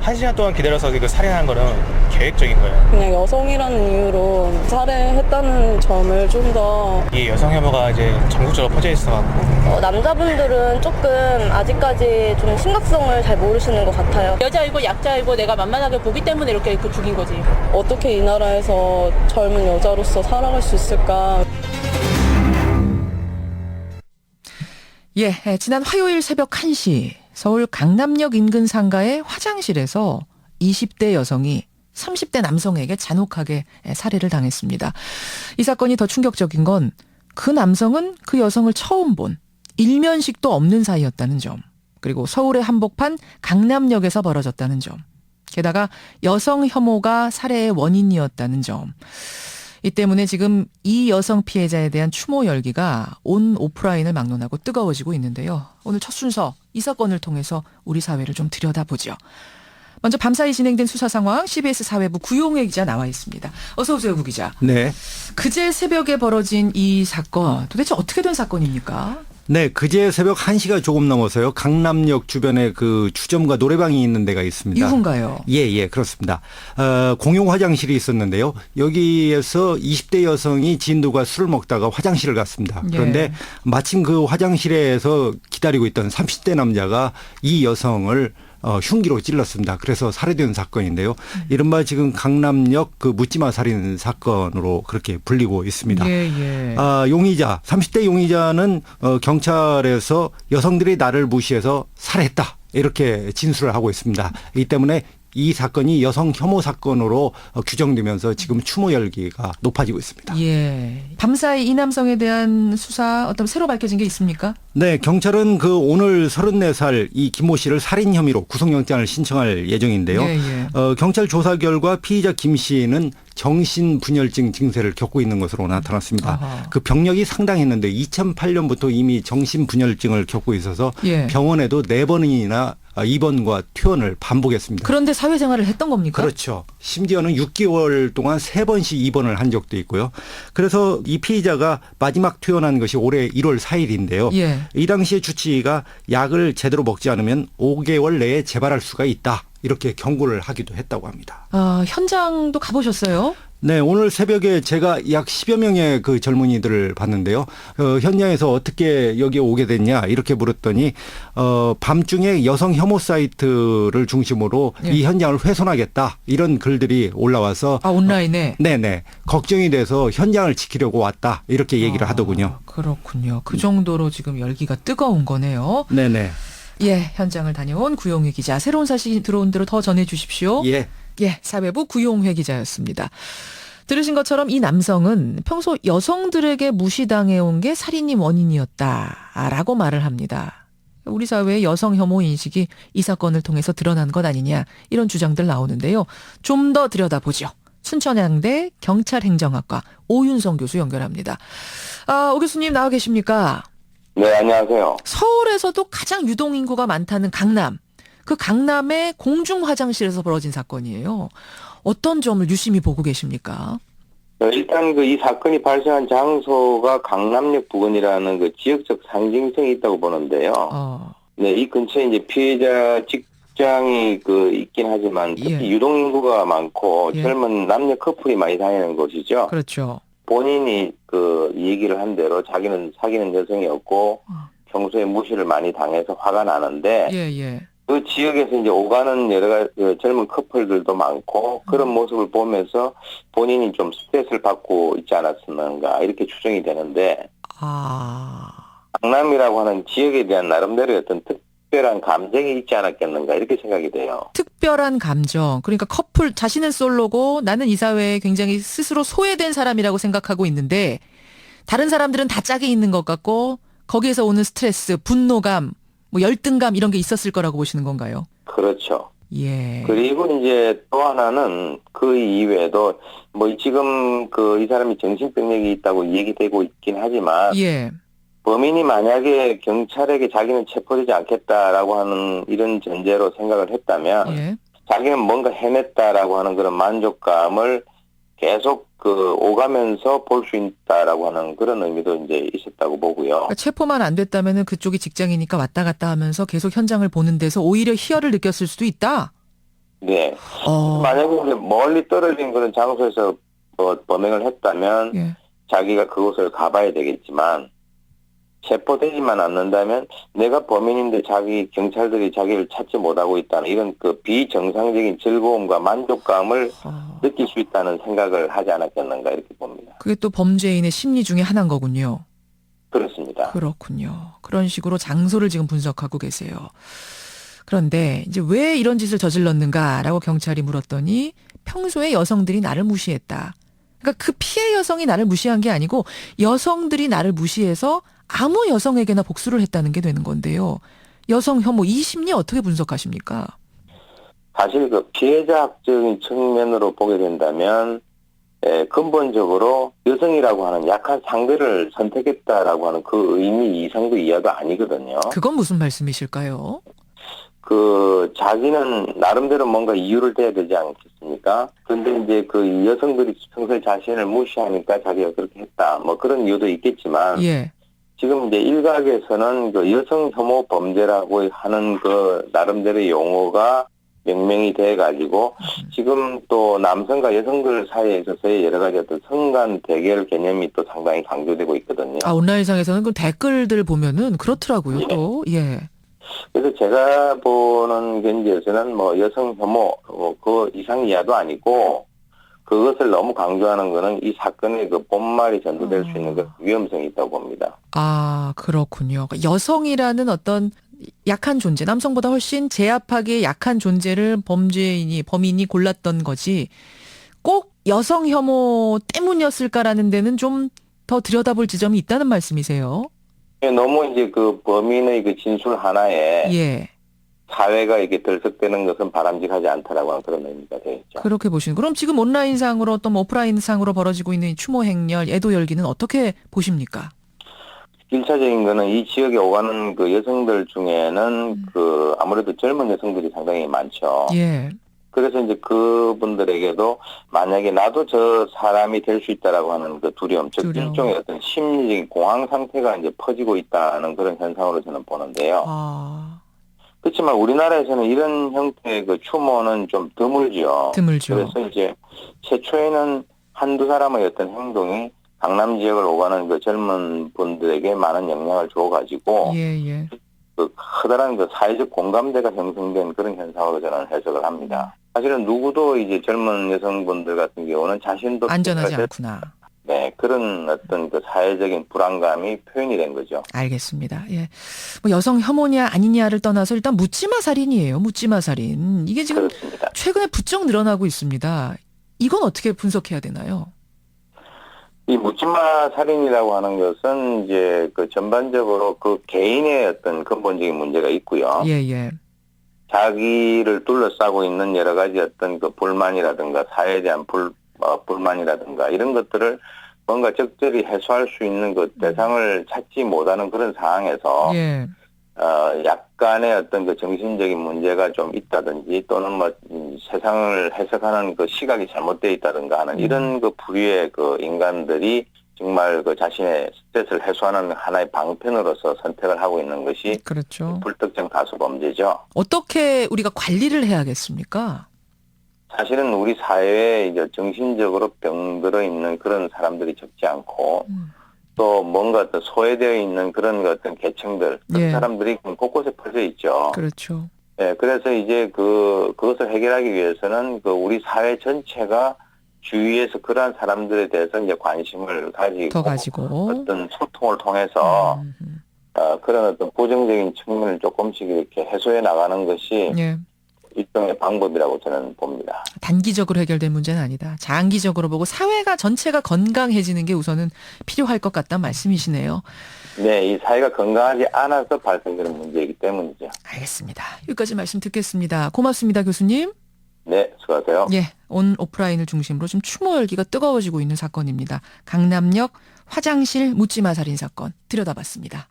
1시간 동안 기다려서 그 살해한 거는 계획적인 거예요. 그냥 여성이라는 이유로 살해했다는 점을 좀 더 이 여성 혐오가 이제 전국적으로 퍼져 있어갖고 남자분들은 조금 아직까지 좀 심각성을 잘 모르시는 것 같아요. 여자이고 약자이고 내가 만만하게 보기 때문에 이렇게 죽인 거지. 어떻게 이 나라에서 젊은 여자로서 살아갈 수 있을까? 예, 지난 화요일 새벽 1시 서울 강남역 인근 상가의 화장실에서 20대 여성이 30대 남성에게 잔혹하게 살해를 당했습니다. 이 사건이 더 충격적인 건 그 남성은 그 여성을 처음 본 일면식도 없는 사이였다는 점, 그리고 서울의 한복판 강남역에서 벌어졌다는 점, 게다가 여성 혐오가 살해의 원인이었다는 점. 이 때문에 지금 이 여성 피해자에 대한 추모 열기가 온 오프라인을 막론하고 뜨거워지고 있는데요. 오늘 첫 순서 이 사건을 통해서 우리 사회를 좀 들여다보죠. 먼저 밤사이 진행된 수사 상황 CBS 사회부 구용회 기자 나와 있습니다. 어서 오세요, 구 기자. 네. 그제 새벽에 벌어진 이 사건 도대체 어떻게 된 사건입니까? 네, 그제 새벽 1시가 조금 넘어서요. 강남역 주변에 그 주점과 노래방이 있는 데가 있습니다. 유흥가요? 예, 그렇습니다. 공용 화장실이 있었는데요. 여기에서 20대 여성이 지인들과 술을 먹다가 화장실을 갔습니다. 그런데 예. 마침 그 화장실에서 기다리고 있던 30대 남자가 이 여성을 흉기로 찔렀습니다. 그래서 살해된 사건인데요. 이른바 지금 강남역 그 묻지마 살인 사건으로 그렇게 불리고 있습니다. 예. 용의자, 30대 용의자는 경찰에서 여성들이 나를 무시해서 살해했다. 이렇게 진술을 하고 있습니다. 이 때문에 이 사건이 여성 혐오 사건으로 규정되면서 지금 추모 열기가 높아지고 있습니다. 예. 밤사이 이 남성에 대한 수사 어떤 새로 밝혀진 게 있습니까? 네, 경찰은 그 오늘 34살 이 김모 씨를 살인 혐의로 구속영장을 신청할 예정인데요. 예. 경찰 조사 결과 피의자 김 씨는 정신분열증 증세를 겪고 있는 것으로 나타났습니다. 아하. 그 병력이 상당했는데 2008년부터 이미 정신분열증을 겪고 있어서 예. 병원에도 4번이나 입원과 퇴원을 반복했습니다. 그런데 사회생활을 했던 겁니까? 그렇죠. 심지어는 6개월 동안 3번씩 입원을 한 적도 있고요. 그래서 이 피의자가 마지막 퇴원한 것이 올해 1월 4일인데요. 예. 이 당시에 주치의가 약을 제대로 먹지 않으면 5개월 내에 재발할 수가 있다. 이렇게 경고를 하기도 했다고 합니다. 현장도 가보셨어요? 네, 오늘 새벽에 제가 약 10여 명의 그 젊은이들을 봤는데요. 현장에서 어떻게 여기에 오게 됐냐 이렇게 물었더니 밤중에 여성 혐오 사이트를 중심으로 예. 이 현장을 훼손하겠다 이런 글들이 올라와서 온라인에. 네네 걱정이 돼서 현장을 지키려고 왔다 이렇게 얘기를 하더군요. 그렇군요. 그 정도로 지금 열기가 뜨거운 거네요. 네네. 예, 현장을 다녀온 구용회 기자. 새로운 사실 들어온 대로 더 전해 주십시오. 예. 예, 사회부 구용회 기자였습니다. 들으신 것처럼 이 남성은 평소 여성들에게 무시당해온 게 살인이 원인이었다라고 말을 합니다. 우리 사회의 여성 혐오 인식이 이 사건을 통해서 드러난 것 아니냐 이런 주장들 나오는데요. 좀 더 들여다보죠. 순천향대 경찰행정학과 오윤성 교수 연결합니다. 오 교수님 나와 계십니까? 네, 안녕하세요. 서울에서도 가장 유동인구가 많다는 강남. 그 강남의 공중 화장실에서 벌어진 사건이에요. 어떤 점을 유심히 보고 계십니까? 일단 이 사건이 발생한 장소가 강남역 부근이라는 그 지역적 상징성이 있다고 보는데요. 네, 이 근처에 이제 피해자 직장이 있긴 하지만 특히 예. 유동인구가 많고 예. 젊은 남녀 커플이 많이 다니는 곳이죠. 그렇죠. 본인이 얘기를 한 대로 자기는 사귀는 여성이었고 평소에 무시를 많이 당해서 화가 나는데 예. 그 지역에서 이제 오가는 여러 가지 젊은 커플들도 많고 그런 모습을 보면서 본인이 좀 스트레스를 받고 있지 않았었는가 이렇게 추정이 되는데 강남이라고 하는 지역에 대한 나름대로의 어떤 특별한 감정이 있지 않았겠는가 이렇게 생각이 돼요. 특별한 감정. 그러니까 커플 자신은 솔로고 나는 이 사회에 굉장히 스스로 소외된 사람이라고 생각하고 있는데 다른 사람들은 다 짝이 있는 것 같고 거기에서 오는 스트레스, 분노감, 열등감 이런 게 있었을 거라고 보시는 건가요? 그렇죠. 예. 그리고 이제 또 하나는 그 이외에도 지금 이 사람이 정신병력이 있다고 얘기되고 있긴 하지만 예. 범인이 만약에 경찰에게 자기는 체포되지 않겠다라고 하는 이런 전제로 생각을 했다면 예. 자기는 뭔가 해냈다라고 하는 그런 만족감을 계속 오가면서 볼 수 있다라고 하는 그런 의미도 이제 있었다고 보고요. 그러니까 체포만 안 됐다면은 그쪽이 직장이니까 왔다 갔다 하면서 계속 현장을 보는 데서 오히려 희열을 느꼈을 수도 있다. 네. 만약에 이제 멀리 떨어진 그런 장소에서 범행을 했다면 예. 자기가 그곳을 가봐야 되겠지만 체포되지만 않는다면 내가 범인인데 경찰들이 자기를 찾지 못하고 있다는 이런 그 비정상적인 즐거움과 만족감을 느낄 수 있다는 생각을 하지 않았겠는가 이렇게 봅니다. 그게 또 범죄인의 심리 중에 하나인 거군요. 그렇습니다. 그렇군요. 그런 식으로 장소를 지금 분석하고 계세요. 그런데 이제 왜 이런 짓을 저질렀는가라고 경찰이 물었더니 평소에 여성들이 나를 무시했다. 그러니까 그 피해 여성이 나를 무시한 게 아니고 여성들이 나를 무시해서 아무 여성에게나 복수를 했다는 게 되는 건데요. 여성 혐오 이 심리 어떻게 분석하십니까? 사실 그 피해자학적인 측면으로 보게 된다면 근본적으로 여성이라고 하는 약한 상대를 선택했다라고 하는 그 의미 이상도 이하가 아니거든요. 그건 무슨 말씀이실까요? 자기는 나름대로 뭔가 이유를 대야 되지 않겠습니까? 근데 이제 그 여성들이 평소에 자신을 무시하니까 자기가 그렇게 했다. 뭐 그런 이유도 있겠지만. 예. 지금 이제 일각에서는 그 여성 혐오 범죄라고 하는 그 나름대로의 용어가 명명이 돼가지고 지금 또 남성과 여성들 사이에 있어서의 여러 가지 어떤 성간 대결 개념이 또 상당히 강조되고 있거든요. 온라인상에서는 그 댓글들 보면은 그렇더라고요. 예. 또 예. 그래서 제가 보는 견지에서는 뭐 여성 혐오 그 이상 이하도 아니고 그것을 너무 강조하는 거는 이 사건의 그 본말이 전도될 수 있는 그 위험성이 있다고 봅니다. 그렇군요. 여성이라는 어떤 약한 존재, 남성보다 훨씬 제압하기에 약한 존재를 범인이 골랐던 거지 꼭 여성 혐오 때문이었을까라는 데는 좀 더 들여다볼 지점이 있다는 말씀이세요? 너무 이제 그 범인의 그 진술 하나에 예. 사회가 이게 들썩대는 것은 바람직하지 않다라고 하는 그런 의미가 되겠죠. 그렇게 보시는. 그럼 지금 온라인상으로 또 오프라인상으로 벌어지고 있는 추모 행렬, 애도 열기는 어떻게 보십니까? 1차적인 거는 이 지역에 오가는 그 여성들 중에는 그 아무래도 젊은 여성들이 상당히 많죠. 예. 그래서 이제 그분들에게도 만약에 나도 저 사람이 될 수 있다라고 하는 그 두려움, 즉 일종의 어떤 심리적인 공황 상태가 이제 퍼지고 있다는 그런 현상으로 저는 보는데요. 그렇지만 우리나라에서는 이런 형태의 그 추모는 좀 드물죠. 그래서 이제 최초에는 한두 사람의 어떤 행동이 강남 지역을 오가는 그 젊은 분들에게 많은 영향을 줘가지고 그 커다란 그 사회적 공감대가 형성된 그런 현상으로 저는 해석을 합니다. 사실은 누구도 이제 젊은 여성분들 같은 경우는 자신도 안전하지 않구나. 네, 그런 어떤 그 사회적인 불안감이 표현이 된 거죠. 알겠습니다. 예. 뭐 여성 혐오냐 아니냐를 떠나서 일단 묻지마 살인이에요. 묻지마 살인. 이게 지금 그렇습니다. 최근에 부쩍 늘어나고 있습니다. 이건 어떻게 분석해야 되나요? 이 묻지마 살인이라고 하는 것은 이제 그 전반적으로 그 개인의 어떤 근본적인 문제가 있고요. 예. 자기를 둘러싸고 있는 여러 가지 어떤 그 불만이라든가 사회에 대한 불만이라든가 이런 것들을 뭔가 적절히 해소할 수 있는 그 대상을 찾지 못하는 그런 상황에서 약간의 어떤 그 정신적인 문제가 좀 있다든지 또는 뭐 세상을 해석하는 그 시각이 잘못되어 있다든가 하는 이런 그 부류의 그 인간들이 정말 그 자신의 스트레스를 해소하는 하나의 방편으로서 선택을 하고 있는 것이 그렇죠. 불특정 다수 범죄죠. 어떻게 우리가 관리를 해야겠습니까? 사실은 우리 사회에 이제 정신적으로 병들어 있는 그런 사람들이 적지 않고 또 뭔가 또 소외되어 있는 그런 어떤 계층들, 그런 사람들이 곳곳에 퍼져 있죠. 그렇죠. 네, 그래서 이제 그것을 해결하기 위해서는 그 우리 사회 전체가 주위에서 그러한 사람들에 대해서 이제 관심을 가지고 어떤 소통을 통해서 그런 어떤 부정적인 측면을 조금씩 이렇게 해소해 나가는 것이 일종의 방법이라고 저는 봅니다. 단기적으로 해결될 문제는 아니다. 장기적으로 보고 사회가 전체가 건강해지는 게 우선은 필요할 것 같다는 말씀이시네요. 네, 이 사회가 건강하지 않아서 발생되는 문제이기 때문이죠. 알겠습니다. 여기까지 말씀 듣겠습니다. 고맙습니다, 교수님. 네, 수고하세요. 예, 온 오프라인을 중심으로 지금 추모 열기가 뜨거워지고 있는 사건입니다. 강남역 화장실 묻지마 살인 사건 들여다봤습니다.